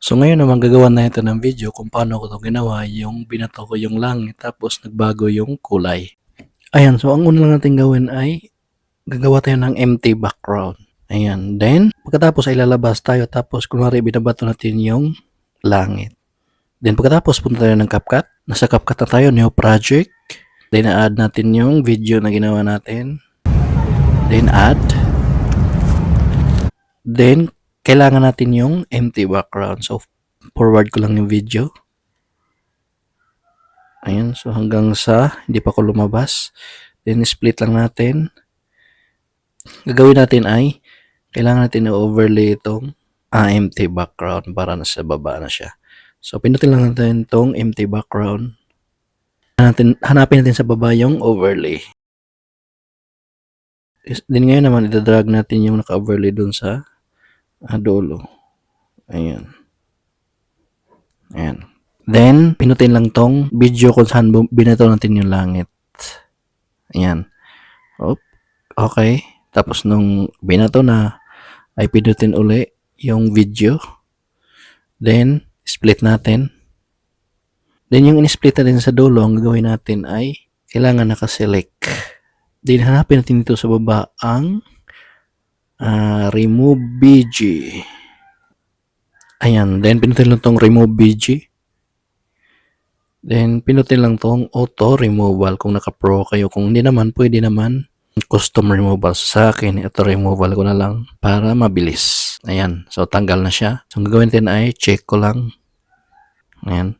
So ngayon naman gagawa na ito ng video kung paano ko ito ginawa, yung binato ko yung langit tapos nagbago yung kulay. Ayan, so ang una lang natin gawin ay gagawa tayo ng empty background. Ayan, then pagkatapos ay lalabas tayo tapos kunwari binabato natin yung langit. Then pagkatapos punta tayo ng CapCut. Nasa CapCut na tayo, new project. Then add natin yung video na ginawa natin. Then add. Then kailangan natin yung empty background. So forward ko lang yung video. Ayan, so hanggang sa hindi pa ko lumabas. Then split lang natin. Gagawin natin ay kailangan natin i-overlay itong empty background para nasa baba na siya. So pinutin lang natin itong empty background. Hanapin natin sa baba yung overlay. Then ngayon naman itadrag natin yung naka-overlay dun sa dulo. Ayan. Ayan. Then pinutin lang tong video kung saan binato natin yung langit. Ayan. Okay. Tapos nung binato na ay pinutin uli yung video. Then split natin. Then yung in-split natin sa dulo, ang gagawin natin ay kailangan nakaselect. Then hanapin natin dito sa baba ang remove BG. Ayan, then pinutin lang tong remove BG. Then pinutin lang tong auto removal kung naka-pro kayo. Kung hindi naman, pwede naman custom removal. So, sa akin, ito removal ko na lang para mabilis. Ayan, so tanggal na siya. So ang gagawin natin ay check ko lang. Ayan.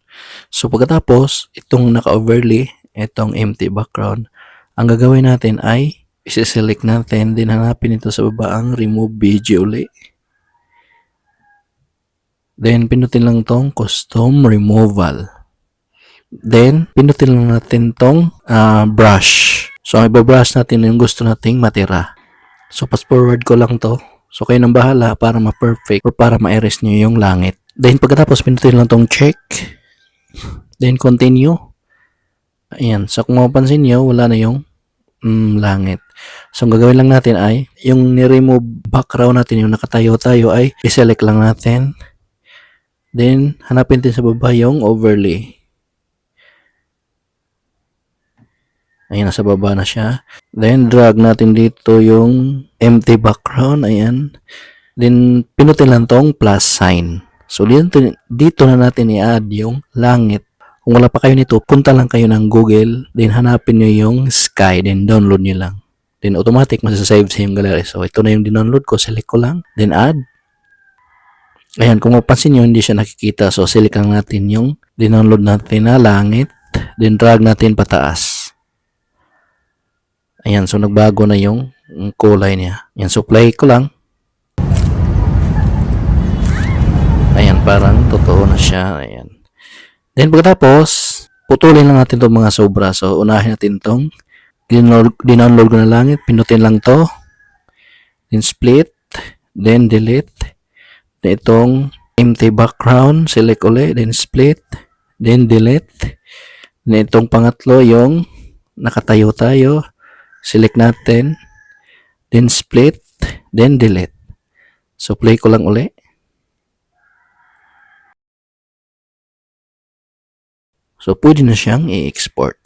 So pagkatapos, itong naka-overlay, itong empty background, ang gagawin natin ay isi-select natin, din hanapin ito sa baba ang remove BG uli. Then pinutin lang tong custom removal. Then pinutin lang natin tong brush. So ibabrush natin yung gusto nating matira. So fast forward ko lang to. So kayo nang bahala para ma-perfect or para ma-erase nyo yung langit. Then pagkatapos pinutin lang tong check. Then continue. Ayan. So kung mapapansin nyo, wala na yung langit. So ang gagawin lang natin ay yung ni-remove background natin, yung nakatayo-tayo ay i-select lang natin. Then hanapin din sa baba yung overlay. Ayan, nasa baba na siya. Then drag natin dito yung empty background. Ayan. Then pinutin lang tong plus sign. So dito na natin i-add yung langit. Kung wala pa kayo nito, punta lang kayo ng Google, then hanapin nyo yung sky, then download nyo lang. Then automatic masasave sa yung gallery. So ito na yung dinownload ko, select ko lang, then add. Ayan, kung mapansin nyo, hindi siya nakikita. So select lang natin yung dinownload natin na langit, then drag natin pataas. Ayan, so nagbago na yung kulay niya. Ayan, so play ko lang. Ayan, parang totoo na siya. Ayan. Then pagkatapos, putulin lang natin itong mga sobra. So unahin natin itong dinownload ko na langit. Pinutin lang to. Then split. Then delete. Then itong empty background. Select ulit. Then split. Then delete. Then itong pangatlo yung nakatayo-tayo. Select natin. Then split. Then delete. So play ko lang ulit. So, pwede na siyang i-export.